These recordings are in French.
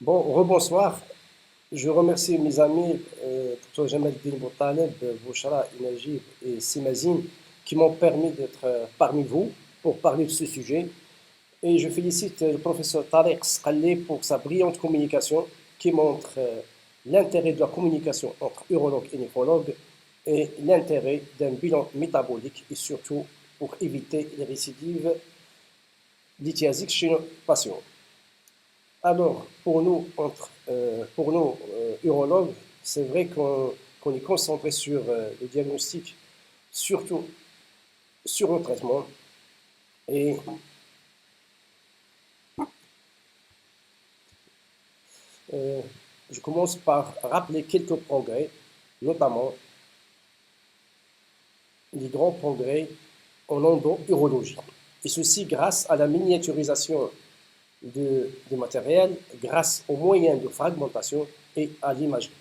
Bon, rebonsoir. Je remercie mes amis, Dr. Jamal Din Boutaleb, Bouchra, Inajib et Simazine, qui m'ont permis d'être parmi vous pour parler de ce sujet. Et je félicite le professeur Tariq Sqalli pour sa brillante communication qui montre l'intérêt de la communication entre urologue et néphrologue et l'intérêt d'un bilan métabolique et surtout pour éviter les récidives lithiasiques chez nos patients. Alors, urologues, c'est vrai qu'on est concentré sur le diagnostic, surtout sur le traitement. Et euh, je commence par rappeler quelques progrès, notamment les grands progrès en endo-urologie. Et ceci grâce à la miniaturisation du matériel, grâce aux moyens de fragmentation et à l'imagerie.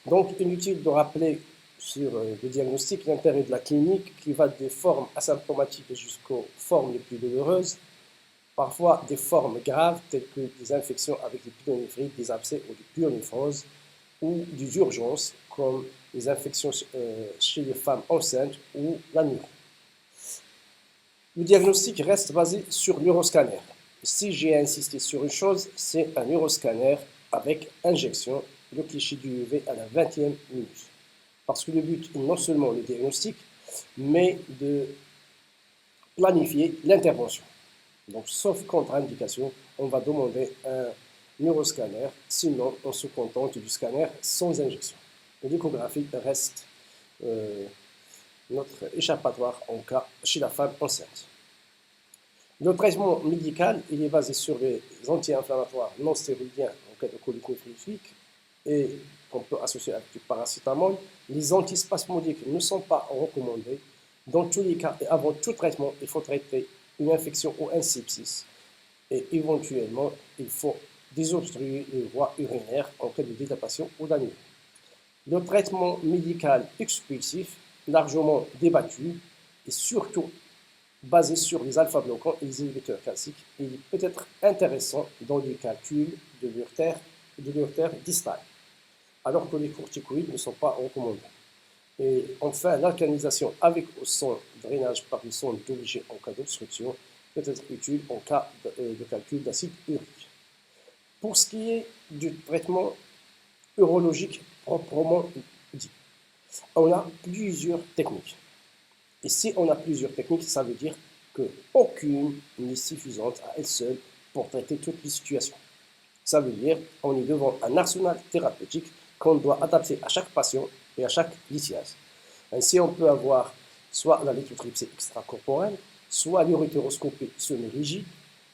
Donc, inutile de rappeler sur le diagnostic l'intérêt de la clinique qui va des formes asymptomatiques jusqu'aux formes les plus douloureuses, parfois des formes graves telles que des infections avec des pyélonéphrite, des abcès ou des pyélonéphroses, ou des urgences comme les infections chez les femmes enceintes ou la neuro. Le diagnostic reste basé sur l'uroscanner. Si j'ai insisté sur une chose, c'est un uroscanner avec injection de cliché du UV à la 20e minute. Parce que le but est non seulement le diagnostic, mais de planifier l'intervention. Donc, sauf contre-indication, on va demander un neuroscanner, sinon on se contente du scanner sans injection. L'échographie reste notre échappatoire en cas chez la femme enceinte. Le traitement médical, il est basé sur les anti-inflammatoires non stéroïdiens en cas de colite néphritique et qu'on peut associer avec du paracétamol. Les antispasmodiques ne sont pas recommandés. Dans tous les cas, et avant tout traitement, il faut traiter une infection ou un sepsis. Et éventuellement, il faut désobstruer les voies urinaires en cas de dilatation ou d'anémie. Le traitement médical expulsif, largement débattu, et surtout basé sur les alpha-bloquants et les inhibiteurs calciques, il est peut-être intéressant dans les calculs de l'urtère distal, alors que les corticoïdes ne sont pas recommandés. Et enfin, l'alcalinisation avec ou sans drainage par le sang d'origine en cas d'obstruction peut être utile en cas de calcul d'acide urique. Pour ce qui est du traitement urologique proprement dit, on a plusieurs techniques. Et si on a plusieurs techniques, ça veut dire qu'aucune n'est suffisante à elle seule pour traiter toutes les situations. Ça veut dire qu'on est devant un arsenal thérapeutique qu'on doit adapter à chaque patient et à chaque lithiase. Ainsi, on peut avoir soit la lithotripsie extracorporelle, soit l'urethéroscopie semi-rigide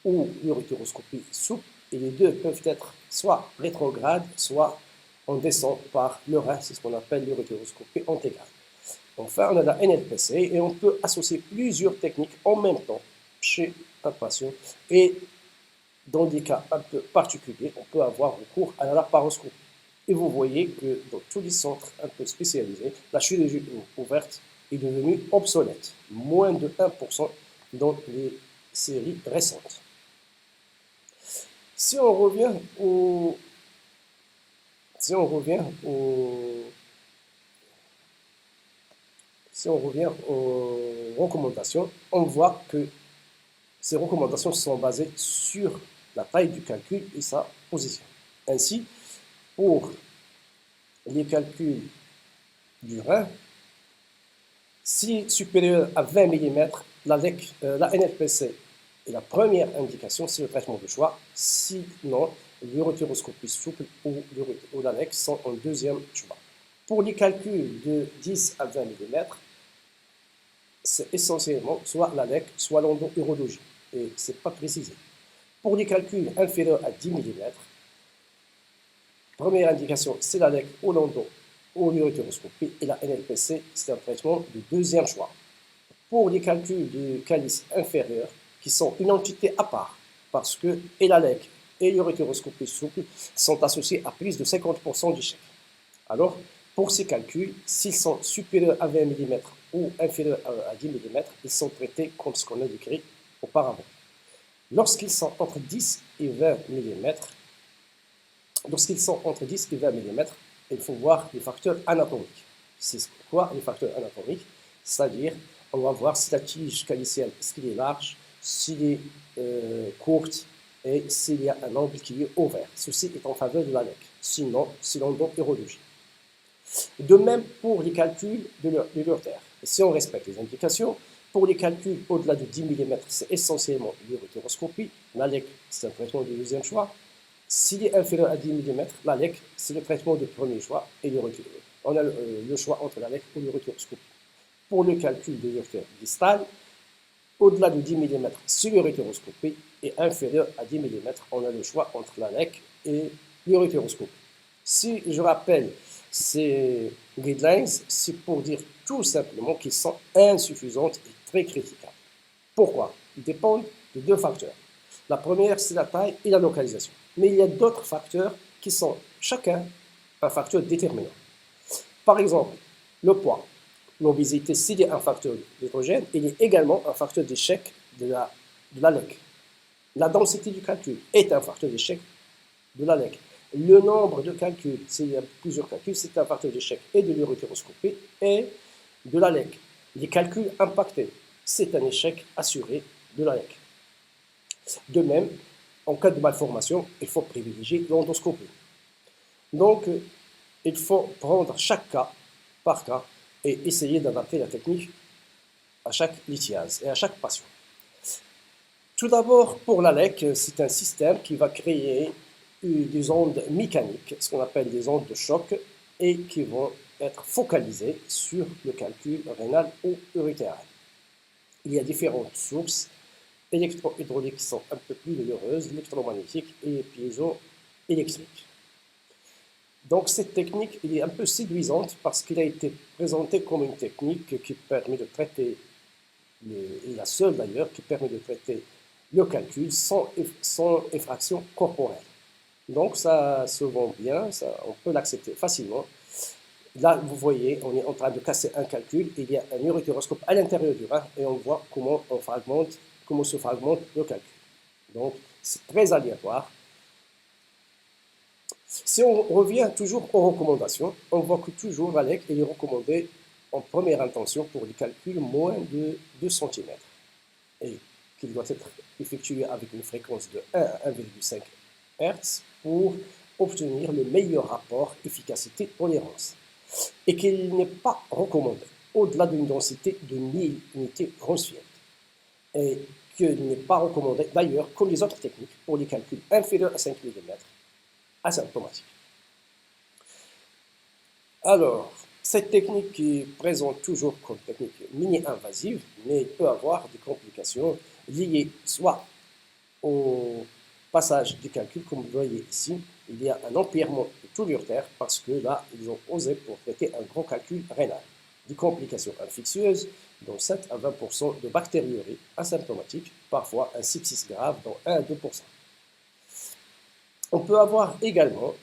ou l'urethéroscopie souple, et les deux peuvent être soit rétrogrades, soit on descend par le rein, c'est ce qu'on appelle l'urethéroscopie intégrale. Enfin, on a la NLPC et on peut associer plusieurs techniques en même temps chez un patient. Et dans des cas un peu particuliers, on peut avoir recours à la laparoscopie. Et vous voyez que dans tous les centres un peu spécialisés, la chirurgie ouverte est devenue obsolète. Moins de 1% dans les séries récentes. Si on revient au, si on revient au, si on revient aux recommandations, on voit que ces recommandations sont basées sur la taille du calcul et sa position. Ainsi, pour les calculs du rein, si supérieur à 20 mm, la NLPC est la première indication, c'est le traitement de choix. Sinon, l'urethéroscopie souple ou l'ALEC sont en deuxième choix. Pour les calculs de 10 à 20 mm, c'est essentiellement soit l'ALEC, soit l'endourologie. Et ce n'est pas précisé. Pour les calculs inférieurs à 10 mm, première indication, c'est l'ALEC ou l'endo ou l'urethéroscopie, et la NLPC, c'est un traitement de deuxième choix. Pour les calculs du calice inférieur, qui sont une entité à part, parce que et l'ALEC et l'urethéroscopie souple sont associés à plus de 50% d'échecs. Alors, pour ces calculs, s'ils sont supérieurs à 20 mm ou inférieurs à 10 mm, ils sont traités comme ce qu'on a décrit auparavant. Lorsqu'ils sont entre 10 et 20 mm, Lorsqu'ils sont entre 10 et 20 mm, il faut voir les facteurs anatomiques. C'est quoi les facteurs anatomiques? C'est-à-dire, on va voir si la tige calicielle, est-ce qu'elle est large, s'il est courte et s'il y a un angle qui est ouvert. Ceci est en faveur de la LEC. Sinon, c'est l'endourologie. De même pour les calculs de l'urétère. Si on respecte les indications, pour les calculs au-delà de 10 mm, c'est essentiellement l'urotéroscopie. La LEC, c'est un traitement de deuxième choix. S'il est inférieur à 10 mm, la LEC, c'est le traitement de premier choix et on a le choix entre la LEC ou l'urotéroscopie. Pour le calcul de l'urétère distal, au-delà de 10 mm, c'est l'urotéroscopie et inférieur à 10 mm, on a le choix entre la LEC et l'urotéroscopie. Si je rappelle ces guidelines, c'est pour dire tout simplement qu'ils sont insuffisantes et très critiquables. Pourquoi? Ils dépendent de deux facteurs. La première, c'est la taille et la localisation. Mais il y a d'autres facteurs qui sont chacun un facteur déterminant. Par exemple, le poids. L'obésité, s'il est un facteur d'hydrogène, il est également un facteur d'échec de la LEC. La densité du calcul est un facteur d'échec de la LEC. Le nombre de calculs, s'il y a plusieurs calculs, c'est un facteur d'échec et de l'urotéroscopie et de la LEC. Les calculs impactés, c'est un échec assuré de la LEC. De même, en cas de malformation, il faut privilégier l'endoscopie. Donc, il faut prendre chaque cas par cas et essayer d'adapter la technique à chaque lithiase et à chaque patient. Tout d'abord, pour la LEC, c'est un système qui va créer des ondes mécaniques, ce qu'on appelle des ondes de choc, et qui vont être focalisées sur le calcul rénal ou urétéral. Il y a différentes sources électrohydrauliques qui sont un peu plus douloureuses, électromagnétiques et piézoélectriques. Donc cette technique elle est un peu séduisante parce qu'elle a été présentée comme une technique qui permet de traiter, et la seule d'ailleurs, qui permet de traiter le calcul sans effraction corporelle. Donc ça se vend bien, on peut l'accepter facilement. Là, vous voyez, on est en train de casser un calcul, il y a un urétéroscope à l'intérieur du rein et on voit comment se fragmente le calcul. Donc c'est très aléatoire. Si on revient toujours aux recommandations, on voit que toujours la LEC est recommandée en première intention pour les calculs moins de 2 cm et qu'il doit être effectué avec une fréquence de 1 à 1,5 Hz pour obtenir le meilleur rapport efficacité-tolérance et qu'il n'est pas recommandé au-delà d'une densité de 1000 unités Grosfield et qu'il n'est pas recommandé d'ailleurs comme les autres techniques pour les calculs inférieurs à 5 mm asymptomatique. Alors, cette technique qui présente toujours comme technique mini-invasive, mais peut avoir des complications liées soit au passage du calcul, comme vous voyez ici, il y a un empirement de tout l'urétère parce que là, ils ont osé pour traiter un gros calcul rénal. Des complications infectieuses, dont 7 à 20% de bactériurie asymptomatiques, parfois un sepsis grave, dont 1 à 2%. On peut avoir également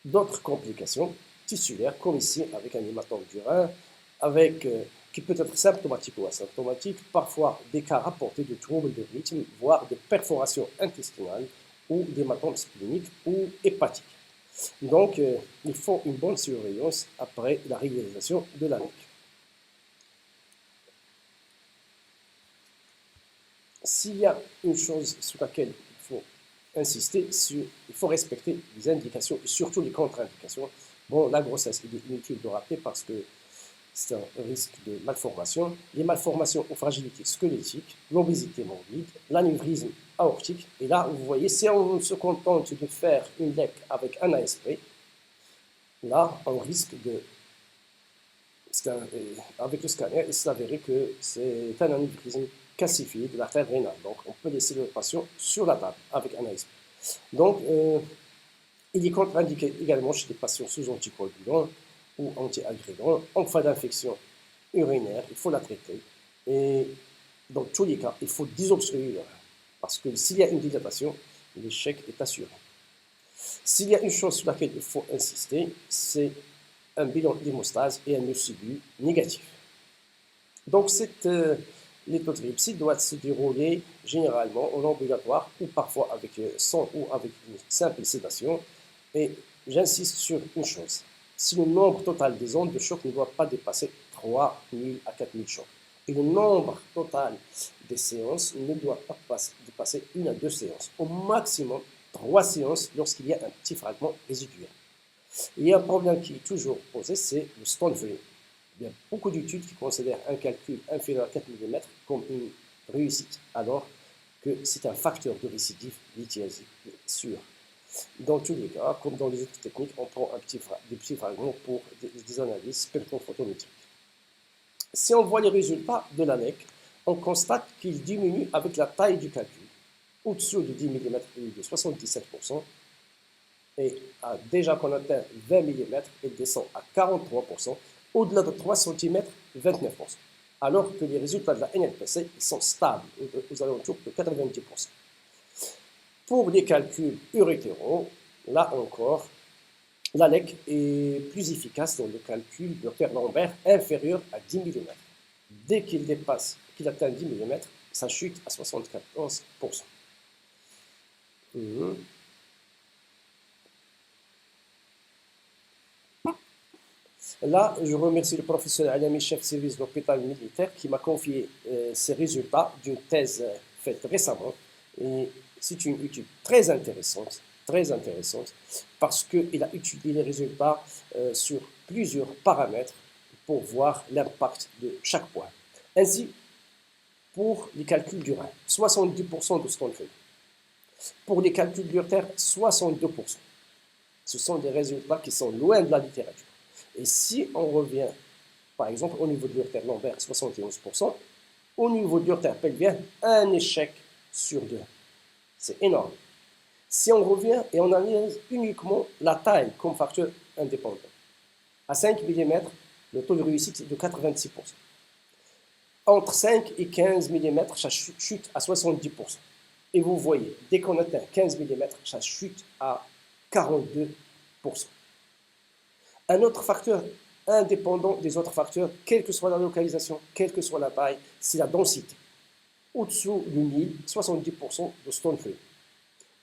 d'autres complications tissulaires, comme ici avec un hématome du rein, qui peut être symptomatique ou asymptomatique, parfois des cas rapportés de troubles de rythme, voire de perforations intestinales ou d'hématomes spléniques ou hépatiques. Donc, il faut une bonne surveillance après la réalisation de la LEC. S'il y a une chose sur laquelle il faut insister, il faut respecter les indications et surtout les contre-indications. Bon, la grossesse, il est inutile de rappeler parce que c'est un risque de malformation. Les malformations aux fragilités squelettiques, l'obésité morbide, l'anévrisme aortique. Et là, vous voyez, si on se contente de faire une LEC avec un ASP, là, on risque de... Avec le scanner, il s'avérait que c'est un anévrisme calcifié de l'artère rénale. Donc, on peut laisser le patient sur la table avec un ASP. Donc, il est contre-indiqué également chez les patients sous anticoagulants ou anti-agrégants. En cas d'infection urinaire, il faut la traiter. Et dans tous les cas, il faut désobstruer le rein. Parce que s'il y a une dilatation, l'échec est assuré. S'il y a une chose sur laquelle il faut insister, c'est un bilan d'hémostase et un ECG négatif. Donc, cette lithotripsie doit se dérouler généralement en ambulatoire ou parfois avec sang ou avec une simple sédation. Et j'insiste sur une chose. Si le nombre total des ondes de choc ne doit pas dépasser 3000 à 4000 chocs, et le nombre total des séances ne doit pas dépasser 1 à 2 séances, au maximum 3 séances lorsqu'il y a un petit fragment résiduel. Il y a un problème qui est toujours posé, c'est le stone frame. Il y a beaucoup d'études qui considèrent un calcul inférieur à 4 mm comme une réussite, alors que c'est un facteur de récidive lithiasique sûr. Dans tous les cas, comme dans les autres techniques, on prend des petits fragments pour des analyses spectrophotométriques. Si on voit les résultats de l'ANEC, on constate qu'il diminue avec la taille du calcul. Au-dessous de 10 mm, il est de 77%, et déjà qu'on atteint 20 mm, il descend à 43%, au-delà de 3 cm, 29%. Alors que les résultats de la NLPC sont stables, aux alentours de 90%. Pour les calculs urétéraux, là encore, l'ANEC est plus efficace dans le calcul de Dr Lambert inférieur à 10 mm. Dès qu'il atteint 10 mm, ça chute à 74%. Là, je remercie le professeur Alami, chef de service de l'hôpital militaire, qui m'a confié ces résultats d'une thèse faite récemment. Et c'est une étude très intéressante, parce qu'il a étudié les résultats sur plusieurs paramètres pour voir l'impact de chaque point. Ainsi, pour les calculs du rein, 70% de ce qu'on fait. Pour les calculs d'urtère, 62%. Ce sont des résultats qui sont loin de la littérature. Et si on revient, par exemple, au niveau de l'urtère lombaire, 71%, au niveau de l'urtère pelvien, un échec sur 2. C'est énorme. Si on revient et on analyse uniquement la taille comme facteur indépendant, à 5 mm, le taux de réussite est de 86%. Entre 5 et 15 mm, ça chute à 70%. Et vous voyez, dès qu'on atteint 15 mm, ça chute à 42%. Un autre facteur indépendant des autres facteurs, quelle que soit la localisation, quelle que soit la taille, c'est la densité. Au-dessous du 1000, 70% de stone frame.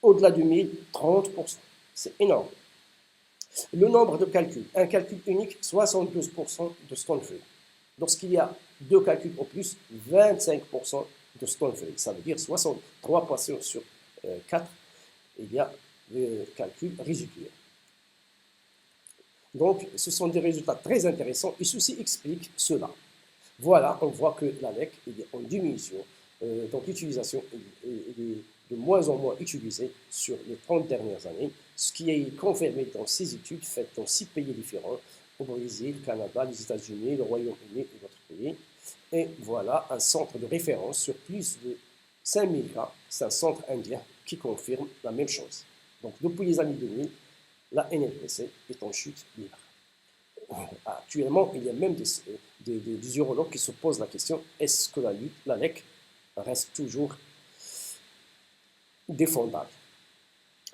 Au-delà du 1000, 30%. C'est énorme. Le nombre de calculs, un calcul unique, 72% de stone frame. Lorsqu'il y a 2 calculs au plus, 25% de stone frame. Ça veut dire 63 patients sur 4, il y a des calculs résiduels. Donc, ce sont des résultats très intéressants et ceci explique cela. Voilà, on voit que l'ANEC est en diminution, donc l'utilisation est de moins en moins utilisée sur les 30 dernières années, ce qui est confirmé dans 6 études faites dans 6 pays différents, au Brésil, le Canada, les États-Unis, le Royaume-Uni et d'autres pays. Et voilà un centre de référence sur plus de 5000 cas, c'est un centre indien qui confirme la même chose. Donc depuis les années 2000, la NLPC est en chute libre. Actuellement, il y a même des urologues qui se posent la question, est-ce que l'ANEC reste toujours défendable?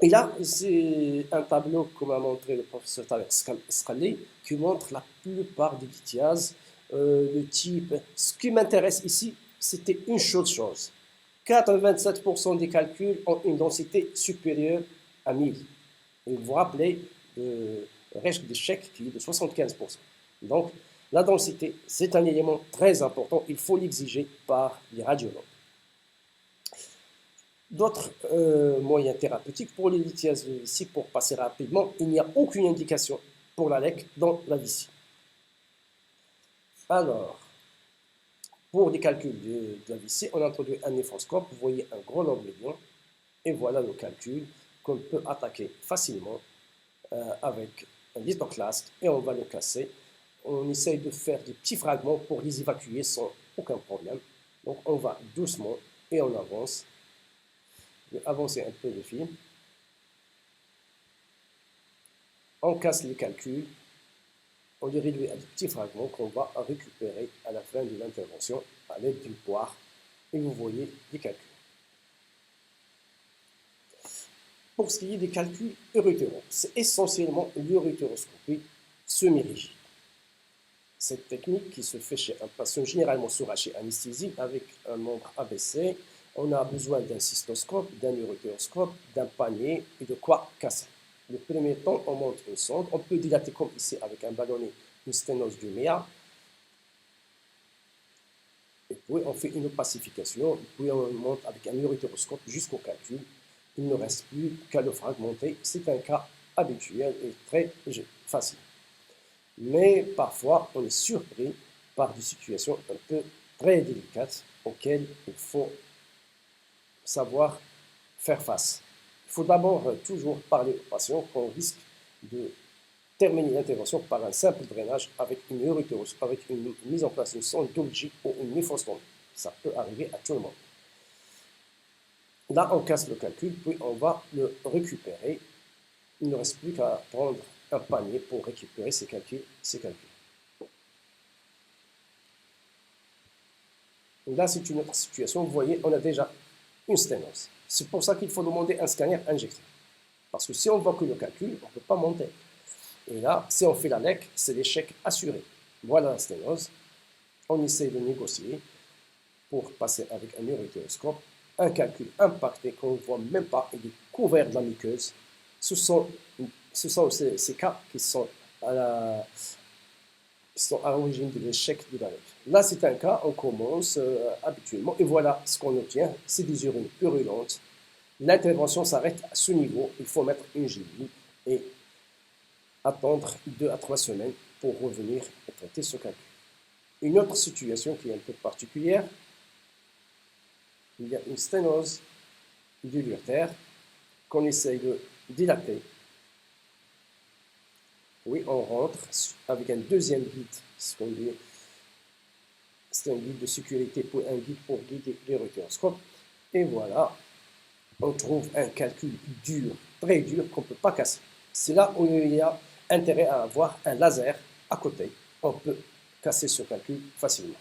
Et là, c'est un tableau que m'a montré le professeur Talek Scali qui montre la plupart des lithiases de type. Ce qui m'intéresse ici, c'était une chose. 87% des calculs ont une densité supérieure à 1000. Et vous vous rappelez le risque d'échec qui est de 75%. Donc, la densité, c'est un élément très important. Il faut l'exiger par les radiologues. D'autres moyens thérapeutiques pour les lithiases de vessie, pour passer rapidement, il n'y a aucune indication pour l'ANEC dans la vessie. Alors, pour les calculs de la vessie, on introduit un néphroscope. Vous voyez un gros lobe médian. Et voilà le calcul qu'on peut attaquer facilement avec un lithoclaste et on va le casser. On essaye de faire des petits fragments pour les évacuer sans aucun problème. Donc on va doucement et on avance. Je vais avancer un peu le film. On casse les calculs. On les réduit à des petits fragments qu'on va récupérer à la fin de l'intervention à l'aide d'une poire. Et vous voyez les calculs. Pour ce qui est des calculs urétéraux, c'est essentiellement l'urétéroscopie semi-rigide. Cette technique qui se fait chez un patient généralement souragé anesthésie avec un membre abaissé, on a besoin d'un cystoscope, d'un urétéroscope, d'un panier et de quoi casser. Le premier temps, on monte une sonde. On peut dilater comme ici avec un ballonnet, une sténose du MEA. Et puis on fait une opacification. Puis on monte avec un urétéroscope jusqu'au calcul. Il ne reste plus qu'à le fragmenter. C'est un cas habituel et très facile. Mais parfois, on est surpris par des situations un peu très délicates auxquelles il faut savoir faire face. Il faut d'abord toujours parler au patient qu'on risque de terminer l'intervention par un simple drainage avec une urétéroscopie, avec une mise en place d'une sonde Dolgi ou une néphrostomie. Ça peut arriver à tout le monde. Là, on casse le calcul, puis on va le récupérer. Il ne reste plus qu'à prendre un panier pour récupérer ces calculs. Là, c'est une autre situation. Vous voyez, on a déjà une sténose. C'est pour ça qu'il faut demander un scanner injecté. Parce que si on voit que le calcul, on ne peut pas monter. Et là, si on fait la LEC, c'est l'échec assuré. Voilà la sténose. On essaie de négocier pour passer avec un urétéroscope. Un calcul impacté qu'on ne voit même pas, il est couvert de la muqueuse. Ce sont ces cas qui sont à l'origine de l'échec de la LEC. Là, c'est un cas, on commence habituellement, et voilà ce qu'on obtient, c'est des urines purulentes. L'intervention s'arrête à ce niveau, il faut mettre une gélule et attendre 2 à 3 semaines pour revenir et traiter ce calcul. Une autre situation qui est un peu particulière, il y a une sténose de l'urtère qu'on essaye de dilater. Oui, on rentre avec un deuxième guide, ce qu'on dit, c'est un guide de sécurité, un guide pour guider l'urétéroscope. Et voilà, on trouve un calcul dur, très dur, qu'on ne peut pas casser. C'est là où il y a intérêt à avoir un laser à côté. On peut casser ce calcul facilement.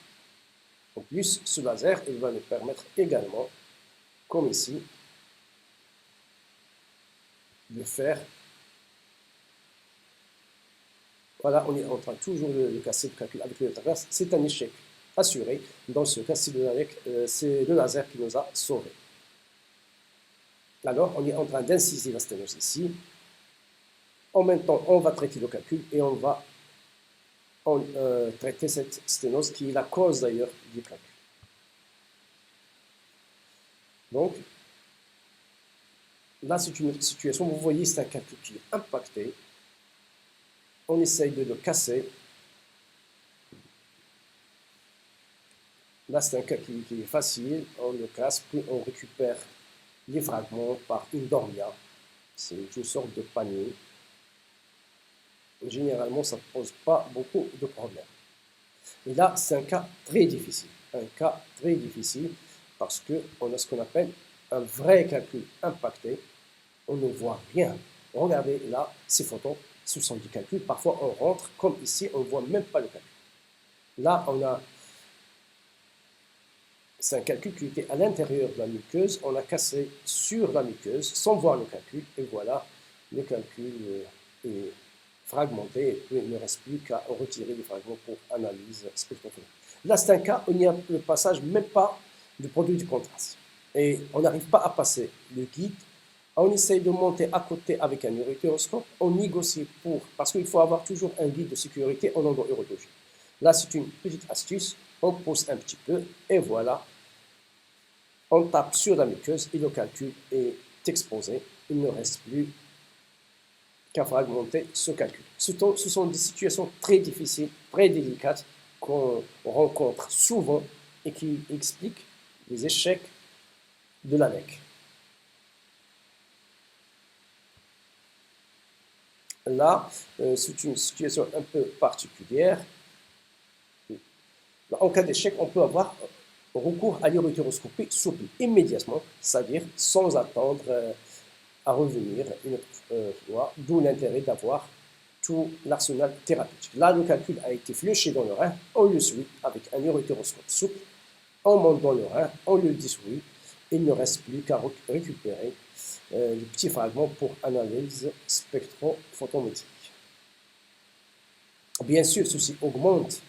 En plus, ce laser, il va nous permettre également, comme ici, de faire. Voilà, on est en train toujours de casser le calcul avec le laser. C'est un échec assuré. Dans ce cas, c'est le laser qui nous a sauvés. Alors, on est en train d'inciser la sténose ici. En même temps, on va traiter le calcul et on va traiter cette sténose qui est la cause d'ailleurs du calcul. Donc, là, c'est une situation, vous voyez, c'est un calcul qui est impacté. On essaye de le casser. Là, c'est un calcul qui est facile. On le casse, puis on récupère les fragments par une dormia. C'est une sorte de panier. Généralement, ça ne pose pas beaucoup de problèmes. Et là, c'est un cas très difficile. Un cas très difficile parce qu'on a ce qu'on appelle un vrai calcul impacté. On ne voit rien. Regardez là, ces photos, ce sont des calculs. Parfois, on rentre, comme ici, on ne voit même pas le calcul. Là, c'est un calcul qui était à l'intérieur de la muqueuse. On a cassé sur la muqueuse sans voir le calcul. Et voilà, le calcul est fragmenté. Et puis, il ne reste plus qu'à retirer les fragments pour analyse spectroscopique. Là, c'est un cas où il n'y a le passage même pas du produit du contraste. Et on n'arrive pas à passer le guide. On essaye de monter à côté avec un urétéroscope. On négocie parce qu'il faut avoir toujours un guide de sécurité en endourologie. Là, c'est une petite astuce. On pousse un petit peu et voilà. On tape sur la muqueuse et le calcul est exposé. Il ne reste plus qu'à fragmenter ce calcul. Ce sont des situations très difficiles, très délicates qu'on rencontre souvent et qui expliquent les échecs de la LEC. Là, c'est une situation un peu particulière. En cas d'échec, on peut avoir recours à l'urétéroscopie souple immédiatement, c'est-à-dire sans attendre à revenir une autre fois, d'où l'intérêt d'avoir tout l'arsenal thérapeutique. Là, le calcul a été fléché dans le rein, on le suit avec un urétéroscope souple, on monte dans le rein, on le dissout, il ne reste plus qu'à récupérer les petits fragments pour analyse spectrophotométrique. Bien sûr, ceci augmente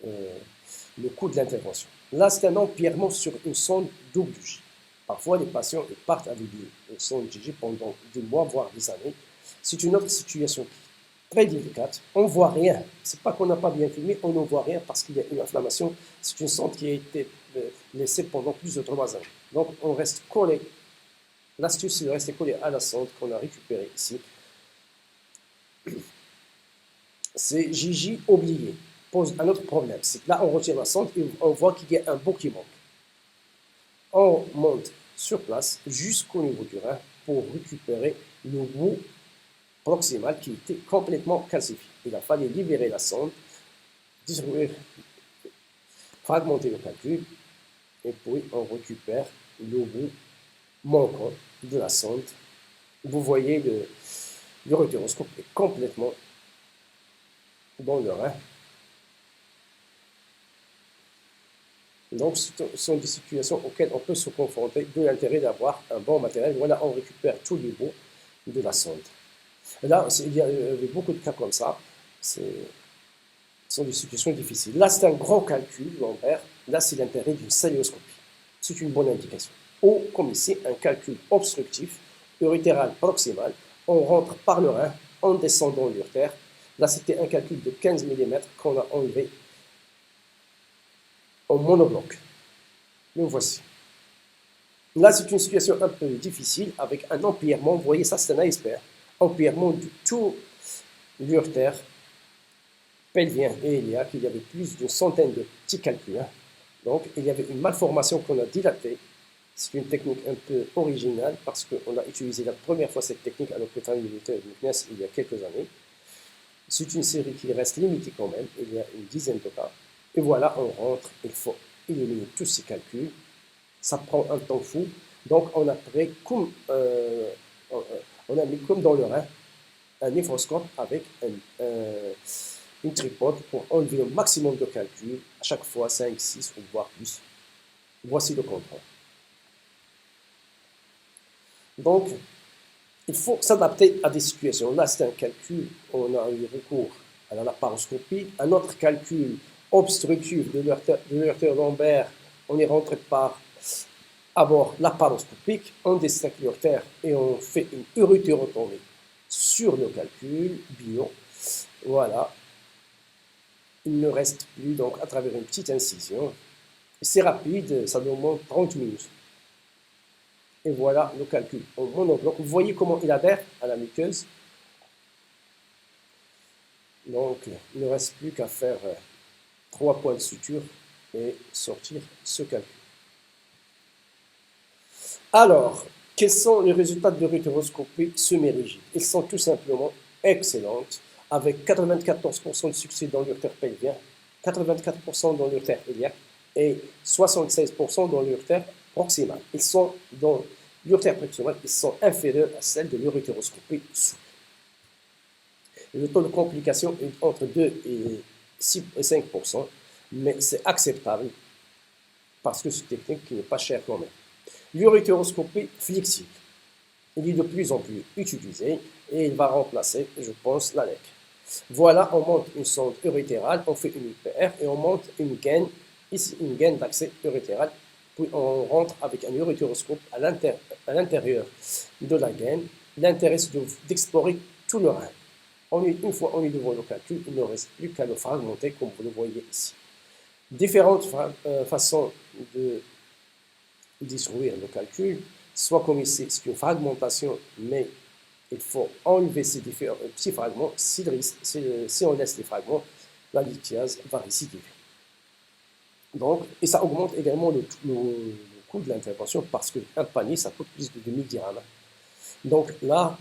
le coût de l'intervention. Là, c'est un empirement sur une sonde double J. Parfois, les patients partent avec des sondes JG pendant des mois, voire des années. C'est une autre situation très délicate. On ne voit rien. Ce n'est pas qu'on n'a pas bien filmé, on ne voit rien parce qu'il y a une inflammation. C'est une sonde qui a été laissée pendant plus de 3 ans. Donc on reste collé. L'astuce, c'est de rester collé à la sonde qu'on a récupérée ici. C'est Gigi oublié. Pose un autre problème. C'est que là, on retire la sonde et on voit qu'il y a un bout qui manque. On monte sur place jusqu'au niveau du rein pour récupérer le bout proximal qui était complètement calcifié. Il a fallu libérer la sonde, dissoudre, fragmenter le calcul, et puis on récupère le bout manquant de la sonde. Vous voyez, le rotéroscope est complètement dans le rein. Donc, ce sont des situations auxquelles on peut se confronter, de l'intérêt d'avoir un bon matériel. Voilà, on récupère tous les bouts de la sonde. Là, il y a beaucoup de cas comme ça. Ce sont des situations difficiles. Là, c'est un gros calcul lombaire. Là, c'est l'intérêt d'une célioscopie. C'est une bonne indication. Ou, comme ici, un calcul obstructif, urétéral proximal. On rentre par le rein, on descend dans l'urtère. Là, c'était un calcul de 15 mm qu'on a enlevé en monobloc. Le voici. Là, c'est une situation un peu difficile avec un empirement. Vous voyez, ça, c'est un iceberg. Empirement de tout l'urtère pelvien et iliaque. Il y avait plus d'une centaine de petits calculs. Donc, il y avait une malformation qu'on a dilatée. C'est une technique un peu originale parce qu'on a utilisé la première fois cette technique à l'hôpital militaire de Meknès il y a quelques années. C'est une série qui reste limitée quand même. Il y a une dizaine de cas. Et voilà, on rentre. Il faut éliminer tous ces calculs. Ça prend un temps fou. Donc, on a pris comme, on a mis comme dans le rein un néphroscope avec une tripode pour enlever le maximum de calculs, à chaque fois 5, 6 ou voire plus. Voici le contrôle. Donc, il faut s'adapter à des situations. Là, c'est un calcul, on a eu recours à la laparoscopie. Un autre calcul obstructif de l'urtère lombaire, on est rentré par abord laparoscopique, on distecte l'urtère et on fait une uréterotomie sur le calcul bio. Voilà. Il ne reste plus, donc, à travers une petite incision. C'est rapide, ça demande 30 minutes. Et voilà le calcul en monobloc. Vous voyez comment il adhère à la muqueuse. Donc, il ne reste plus qu'à faire 3 points de suture et sortir ce calcul. Alors, quels sont les résultats de l'uréteroscopie semi-rigide? Ils sont tout simplement excellents, avec 94% de succès dans l'urtère pelvien, 84% dans l'urtère iliaque et 76% dans l'urtère proximale. Ils sont dans l'urtère proximale, ils sont inférieurs à celle de l'uréteroscopie souple. Le taux de complication est entre 2 et 5%, mais c'est acceptable parce que c'est une technique qui n'est pas chère quand même. L'uréteroscopie flexible, il est de plus en plus utilisé et il va remplacer, je pense, la LEC. Voilà, on monte une sonde urétérale, on fait une IPR et on monte une gaine, ici une gaine d'accès urétéral, puis on rentre avec un urétéroscope à l'intérieur de la gaine. L'intérêt, c'est d'explorer tout le rein. Une fois on est devant le calcul, il ne reste plus qu'à le fragmenter comme vous le voyez ici. Différentes façons de détruire le calcul, soit comme ici, c'est une fragmentation, mais il faut enlever ces différents petits fragments. Si on laisse les fragments, la lithiase va récidiver. Donc, et ça augmente également le coût de l'intervention parce qu'un panier, ça coûte plus de 2000 dirhams. Donc là,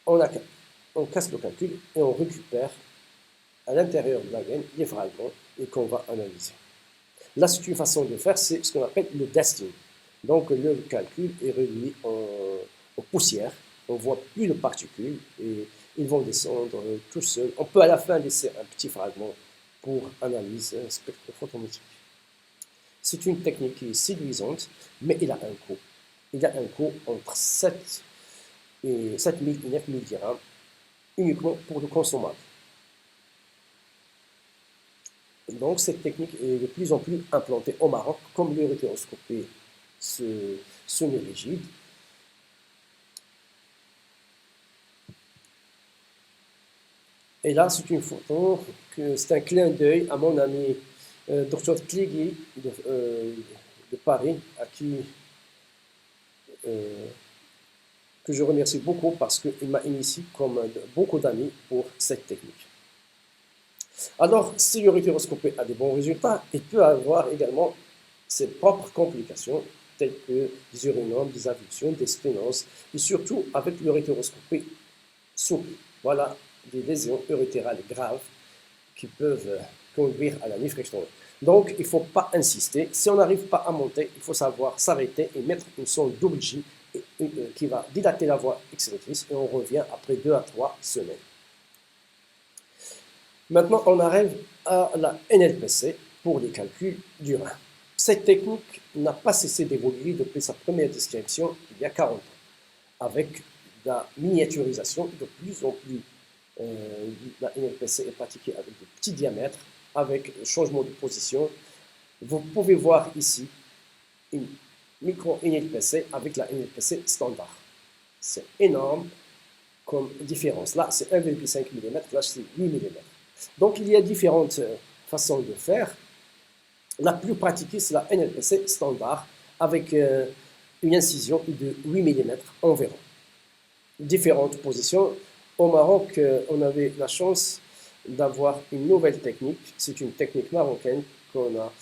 on casse le calcul et on récupère à l'intérieur de la gaine les fragments et qu'on va analyser. Là, c'est une façon de faire, c'est ce qu'on appelle le dusting. Donc, le calcul est réduit en poussière. On ne voit plus de particules et ils vont descendre tout seuls. On peut à la fin laisser un petit fragment pour analyse spectrophotométrique. C'est une technique qui est séduisante, mais il a un coût. Il a un coût entre 7 000 et 9 000 dirhams uniquement pour le consommateur. Donc, cette technique est de plus en plus implantée au Maroc, comme l'uréteroscopie semi-rigide. Et là, c'est une photo, c'est un clin d'œil à mon ami Dr Tligui de Paris, à qui que je remercie beaucoup parce qu'il m'a initié comme beaucoup d'amis pour cette technique. Alors, si l'urétéroscopie a des bons résultats, il peut avoir également ses propres complications, telles que des urinomes, des avulsions, des sténoses, et surtout avec l'urétéroscopie souple. Voilà des lésions urétérales graves qui peuvent conduire à la néphrectomie. Donc, il ne faut pas insister. Si on n'arrive pas à monter, il faut savoir s'arrêter et mettre une sonde double J qui va dilater la voie excrétrice et on revient après 2 à 3 semaines. Maintenant, on arrive à la NLPC pour les calculs du rein. Cette technique n'a pas cessé d'évoluer depuis sa première description il y a 40 ans, avec la miniaturisation de plus en plus. La NLPC est pratiquée avec de petits diamètres, avec le changement de position. Vous pouvez voir ici une micro-NLPC avec la NLPC standard. C'est énorme comme différence. Là, c'est 1,5 mm, là, c'est 8 mm. Donc, il y a différentes façons de faire. La plus pratiquée, c'est la NLPC standard avec une incision de 8 mm environ. Différentes positions. Au Maroc, on avait la chance d'avoir une nouvelle technique. C'est une technique marocaine qu'on a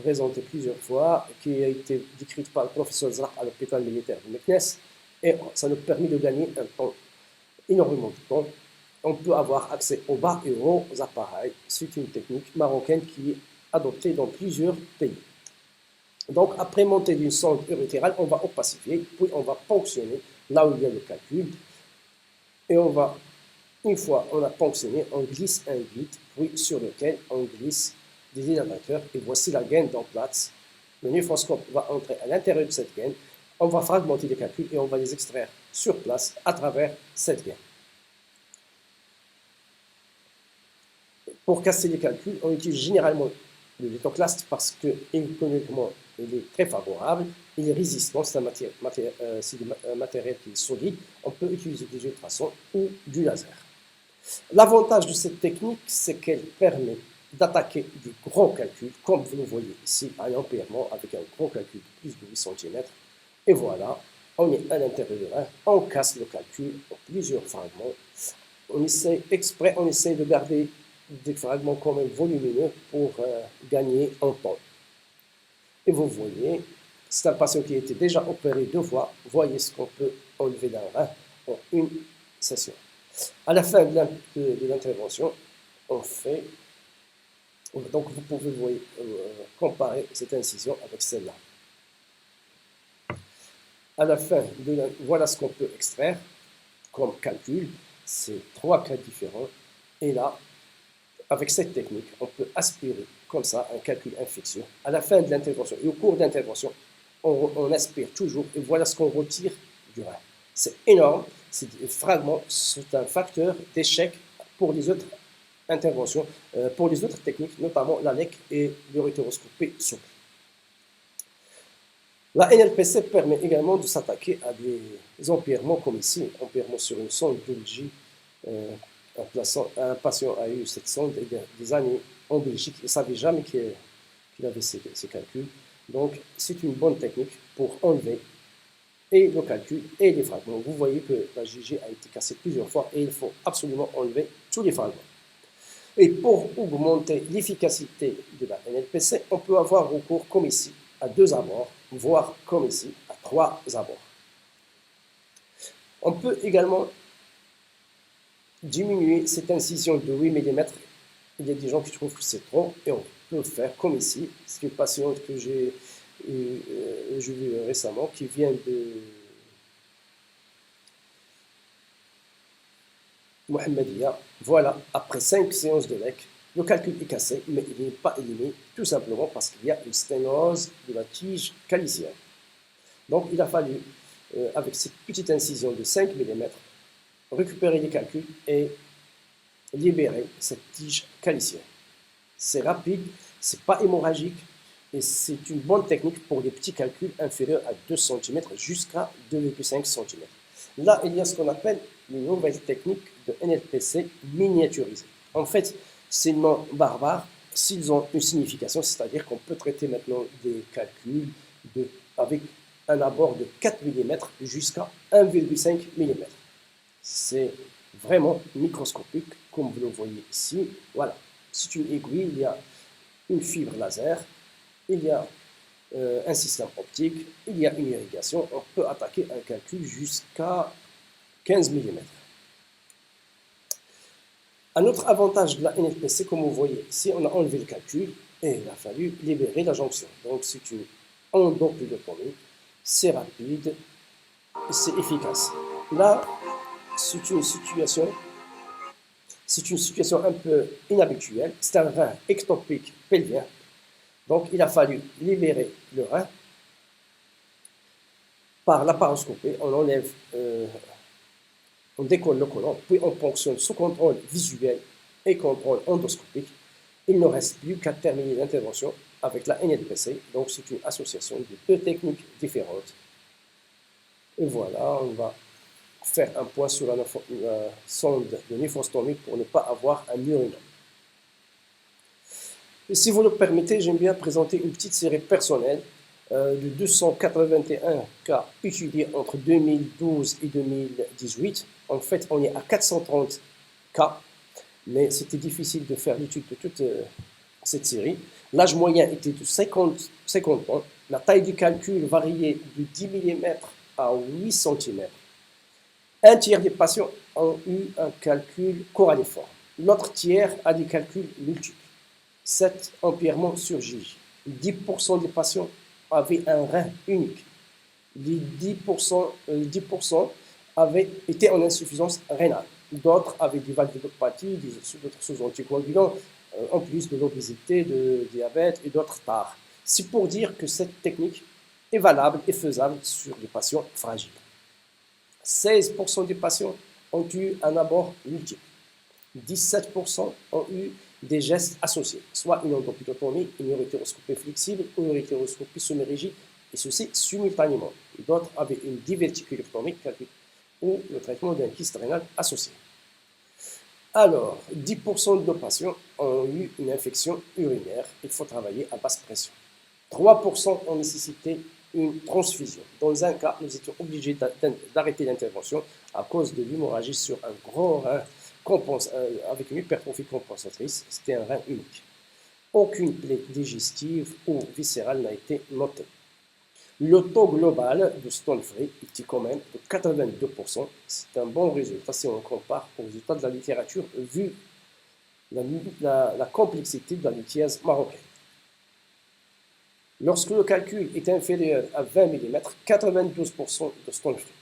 présentée plusieurs fois, qui a été décrite par le professeur Zraq à l'hôpital militaire de Meknès. Et ça nous permet de gagner un temps, énormément de temps. On peut avoir accès aux bas et aux appareils. C'est une technique marocaine qui est adoptée dans plusieurs pays. Donc, après montée d'une sonde urétérale, on va opacifier, puis on va ponctionner là où il y a le calcul. Et on va, une fois on a ponctionné, on glisse un vide, puis sur lequel on glisse des dilatateurs. Et voici la gaine en place. Le néphroscope va entrer à l'intérieur de cette gaine. On va fragmenter les calculs et on va les extraire sur place à travers cette gaine. Pour casser les calculs, on utilise généralement le Lithoclast parce que économiquement, il est très favorable, il est résistant, c'est un matériel qui est solide. On peut utiliser des ultrasons ou du laser. L'avantage de cette technique, c'est qu'elle permet d'attaquer des grands calculs, comme vous le voyez ici, à l'empirement, avec un gros calcul de plus de 8 cm. Et voilà, on est à l'intérieur du rein, on casse le calcul en plusieurs fragments. On essaie de garder des fragments quand même volumineux pour gagner en temps. Et vous voyez, c'est un patient qui a été déjà opéré 2 fois. Voyez ce qu'on peut enlever d'un rein en une session. À la fin de l'intervention, on fait... Donc vous pouvez comparer cette incision avec celle-là. À la fin, voilà ce qu'on peut extraire comme calcul. C'est 3 cas différents. Et là, avec cette technique, on peut aspirer comme ça un calcul infectieux. À la fin de l'intervention et au cours d'intervention, on aspire toujours et voilà ce qu'on retire du rein. C'est énorme, c'est des fragments, c'est un facteur d'échec pour les autres interventions, pour les autres techniques, notamment la LEC et l'urétéroscopie souple. La NLPC permet également de s'attaquer à des empirements comme ici, empirement sur une sonde Dolgi. Un patient a eu cette sonde il y a des années en Belgique, il ne savait jamais qu'il avait ces calculs. Donc, c'est une bonne technique pour enlever et le calcul et les fragments. Vous voyez que la JG a été cassée plusieurs fois et il faut absolument enlever tous les fragments. Et pour augmenter l'efficacité de la NLPC, on peut avoir recours comme ici à 2 abords, voire comme ici à 3 abords. On peut également diminuer cette incision de 8 mm. Il y a des gens qui trouvent que c'est trop et on peut faire comme ici. C'est une patiente que j'ai vue récemment qui vient de Mohammedia. Voilà, après 5 séances de LEC, le calcul est cassé, mais il n'est pas éliminé, tout simplement parce qu'il y a une sténose de la tige calicienne. Donc il a fallu, avec cette petite incision de 5 mm, récupérer les calculs et libérer cette tige calicienne. C'est rapide, c'est pas hémorragique et c'est une bonne technique pour les petits calculs inférieurs à 2 cm jusqu'à 2,5 cm. Là, il y a ce qu'on appelle une nouvelle technique de NLPC miniaturisée. En fait, ces noms barbares, s'ils ont une signification, c'est-à-dire qu'on peut traiter maintenant des calculs avec un abord de 4 mm jusqu'à 1,5 mm. C'est vraiment microscopique, comme vous le voyez ici. Voilà, c'est une aiguille, il y a une fibre laser, il y a un système optique, il y a une irrigation. On peut attaquer un calcul jusqu'à 15 mm. Un autre avantage de la NFPC, comme vous voyez ici, on a enlevé le calcul et il a fallu libérer la jonction. Donc c'est une endoplutopomie, c'est rapide et c'est efficace. Là, c'est une situation un peu inhabituelle. C'est un rein ectopique pelvien. Donc il a fallu libérer le rein par laparoscopie. On enlève, on décolle le côlon, puis on ponctionne sous contrôle visuel et contrôle endoscopique. Il ne reste plus qu'à terminer l'intervention avec la NLPC. Donc c'est une association de deux techniques différentes. Et voilà, on va faire un point sur la sonde de néphrostomie pour ne pas avoir un urinome. Et si vous le permettez, j'aime bien présenter une petite série personnelle de 281 cas étudiés entre 2012 et 2018. En fait, on est à 430 cas, mais c'était difficile de faire l'étude de toute cette série. L'âge moyen était de 50 ans. La taille du calcul variait de 10 mm à 8 cm. Un tiers des patients ont eu un calcul coralliforme. L'autre tiers a des calculs multiples. 7 empirements sur J. 10% des patients avaient un rein unique. Les 10% avaient été en insuffisance rénale. D'autres avaient des valvulopathie, d'autres sous anticoagulants, en plus de l'obésité, de diabète et d'autres tares. C'est pour dire que cette technique est valable et faisable sur les patients fragiles. 16% des patients ont eu un abord multiple. 17% ont eu des gestes associés, soit une endoplutopomie, une urétéroscopie flexible ou une urétéroscopie semi-rigide, et ceci simultanément. D'autres avaient une diverticulectomie ou le traitement d'un kyste rénal associé. Alors, 10% de nos patients ont eu une infection urinaire, il faut travailler à basse pression. 3% ont nécessité une transfusion. Dans un cas, nous étions obligés d'arrêter l'intervention à cause de l'hémorragie sur un gros rein avec une hypertrophie compensatrice. C'était un rein unique. Aucune plaie digestive ou viscérale n'a été notée. Le taux global de stone free était quand même de 82%. C'est un bon résultat si on compare aux résultats de la littérature vu la complexité de la lithiase marocaine. Lorsque le calcul est inférieur à 20 mm, 92% de stone free.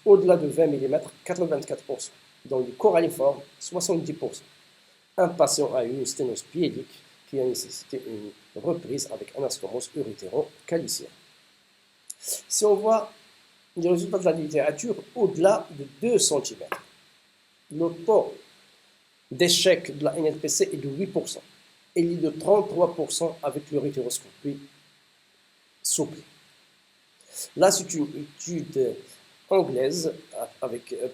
Au-delà de 20 mm, 84%. Dans le coralliforme, 70%. Un patient a eu une sténose piédique qui a nécessité une reprise avec anastomose urétéro-calicienne. Si on voit les résultats de la littérature, au-delà de 2 cm, le taux d'échec de la NLPC est de 8%. Il est de 33% avec l'urétéroscopie souple. Là, c'est une étude anglaise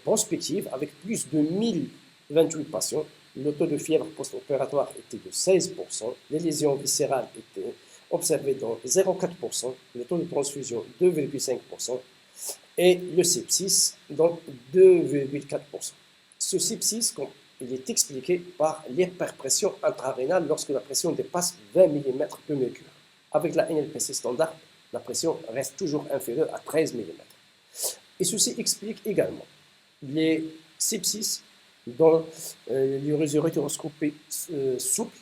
prospective avec plus de 1028 patients. Le taux de fièvre post-opératoire était de 16%. Les lésions viscérales étaient observées dans 0,4%. Le taux de transfusion 2,5%. Et le sepsis dans 2,4%. Ce sepsis, il est expliqué par l'hyperpression intrarénale lorsque la pression dépasse 20 mm de mercure. Avec la NLPC standard, la pression reste toujours inférieure à 13 mm. Et ceci explique également les sepsis dans l'urétéroscopie souple,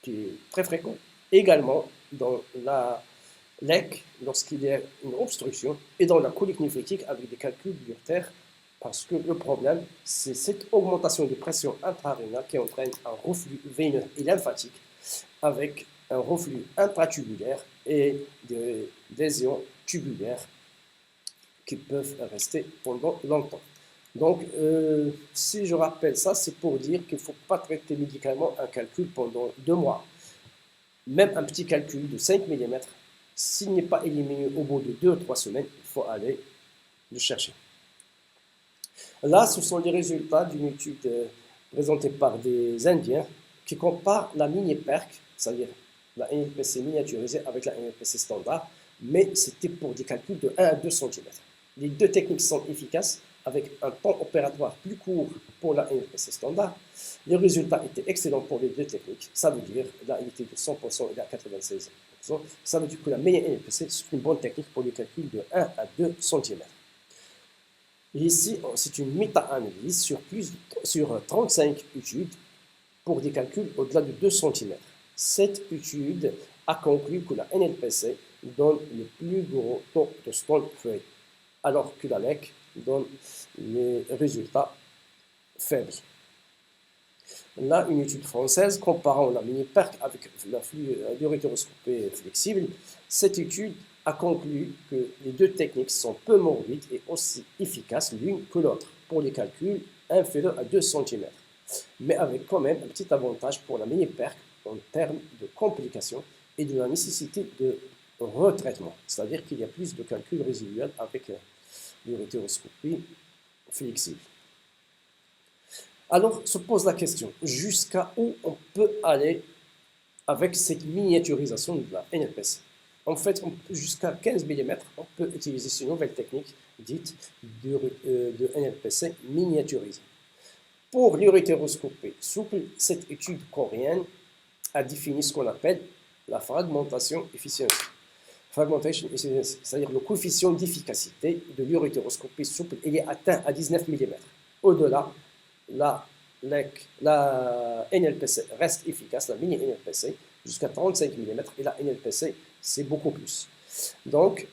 qui est très fréquent, également dans la LEC, lorsqu'il y a une obstruction, et dans la colique néphritique avec des calculs d'urtère, parce que le problème, c'est cette augmentation de pression intrarénale qui entraîne un reflux veineux et lymphatique avec un reflux intratubulaire et des lésions tubulaires qui peuvent rester pendant longtemps. Donc, si je rappelle ça, c'est pour dire qu'il ne faut pas traiter médicalement un calcul pendant 2 mois. Même un petit calcul de 5 mm, s'il n'est pas éliminé au bout de 2 ou 3 semaines, il faut aller le chercher. Là, ce sont les résultats d'une étude présenté par des Indiens qui comparent la mini-PERC, c'est-à-dire la NLPC miniaturisée avec la NLPC standard, mais c'était pour des calculs de 1 à 2 cm. Les deux techniques sont efficaces avec un temps opératoire plus court pour la NLPC standard. Les résultats étaient excellents pour les deux techniques. Ça veut dire, là, il était de 100% et là, 96%. Ça veut dire que la meilleure NLPC, c'est une bonne technique pour les calculs de 1 à 2 cm. Ici, c'est une méta-analyse sur 35 études pour des calculs au-delà de 2 cm. Cette étude a conclu que la NLPC donne le plus gros taux de stall rate, alors que la LEC donne les résultats faibles. Là, une étude française comparant la mini-PERC avec l'urétéroscopie flexible. Cette étude a conclu que les deux techniques sont peu morbides et aussi efficaces l'une que l'autre pour les calculs inférieurs à 2 cm, mais avec quand même un petit avantage pour la mini-PERC en termes de complications et de la nécessité de retraitement, c'est-à-dire qu'il y a plus de calculs résiduels avec l'urétéroscopie flexible. Alors se pose la question, jusqu'à où on peut aller avec cette miniaturisation de la NLPC? En fait, jusqu'à 15 mm, on peut utiliser cette nouvelle technique dite de NLPC miniaturisée. Pour l'urétéroscopie souple, cette étude coréenne a défini ce qu'on appelle la fragmentation efficience. Fragmentation efficiency, c'est-à-dire le coefficient d'efficacité de l'urétéroscopie souple, il est atteint à 19 mm. Au-delà, la NLPC reste efficace, la mini-NLPC, jusqu'à 35 mm, et la NLPC, c'est beaucoup plus. Donc,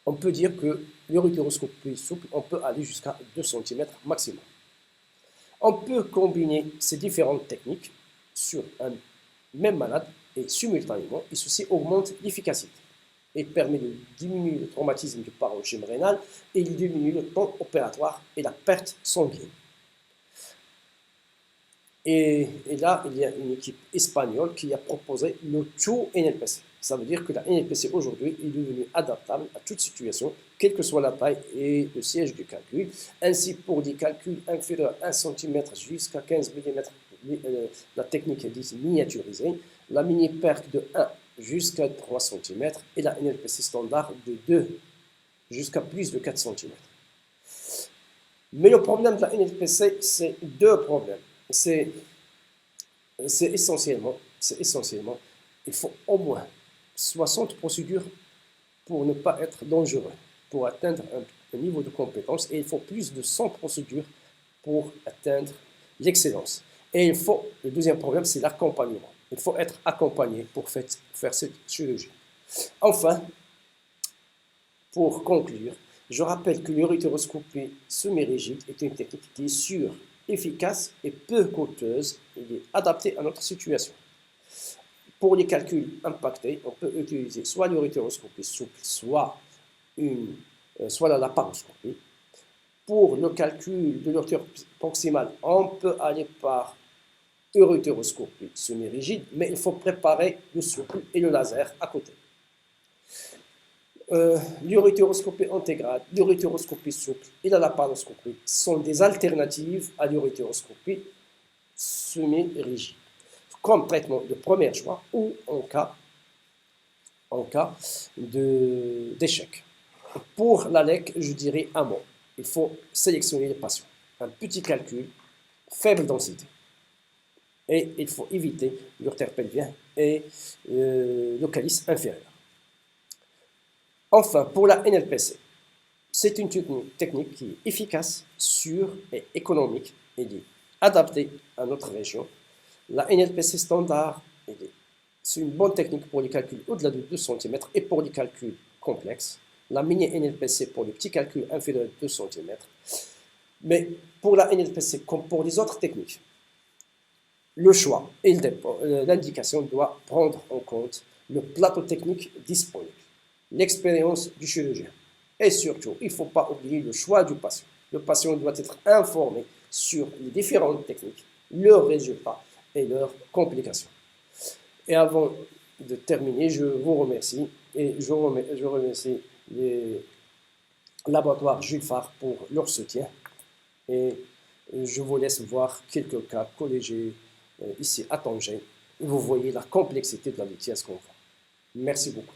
on peut dire que l'urétéroscopie souple, on peut aller jusqu'à 2 cm maximum. On peut combiner ces différentes techniques sur un même malade et simultanément, et ceci augmente l'efficacité et permet de diminuer le traumatisme du parenchyme rénal et il diminue le temps opératoire et la perte sanguine. Et là, il y a une équipe espagnole qui a proposé le True NLPC. Ça veut dire que la NLPC aujourd'hui est devenue adaptable à toute situation, quelle que soit la taille et le siège du calcul. Ainsi, pour des calculs inférieurs à 1 cm jusqu'à 15 mm, la technique est dite miniaturisée. La mini-PERC de 1 jusqu'à 3 cm et la NLPC standard de 2 jusqu'à plus de 4 cm. Mais le problème de la NLPC, c'est deux problèmes. C'est essentiellement, il faut au moins 60 procédures pour ne pas être dangereux, pour atteindre un niveau de compétence, et il faut plus de 100 procédures pour atteindre l'excellence. Et le deuxième problème, c'est l'accompagnement. Il faut être accompagné pour faire cette chirurgie. Enfin, pour conclure, je rappelle que l'urétéroscopie semi-rigide est une technique qui est sûre, efficace et peu coûteuse. Il est adapté à notre situation. Pour les calculs impactés, on peut utiliser soit l'urétéroscopie souple, soit la laparoscopie. Pour le calcul de l'auteur proximale, on peut aller par urétéroscopie semi-rigide, mais il faut préparer le souple et le laser à côté. L'urétéroscopie intégrale, l'urétéroscopie souple et la laparoscopie sont des alternatives à l'urétéroscopie semi-rigide, comme traitement de premier choix ou en cas d'échec. Pour la LEC, je dirais un mot. Il faut sélectionner les patients. Un petit calcul, faible densité. Et il faut éviter l'urtère pelvien et le calice inférieur. Enfin, pour la NLPC, c'est une technique qui est efficace, sûre et économique et adaptée à notre région. La NLPC standard, c'est une bonne technique pour les calculs au-delà de 2 cm et pour les calculs complexes. La mini-NLPC pour les petits calculs inférieurs à 2 cm. Mais pour la NLPC, comme pour les autres techniques, le choix et l'indication doivent prendre en compte le plateau technique disponible, l'expérience du chirurgien. Et surtout, il ne faut pas oublier le choix du patient. Le patient doit être informé sur les différentes techniques, leurs résultats et leurs complications. Et avant de terminer, je vous remercie et je remercie les laboratoires Jules Favre pour leur soutien et Je vous laisse voir quelques cas collégés ici à Tanger. Vous voyez la complexité de la litière qu'on voit. Merci beaucoup.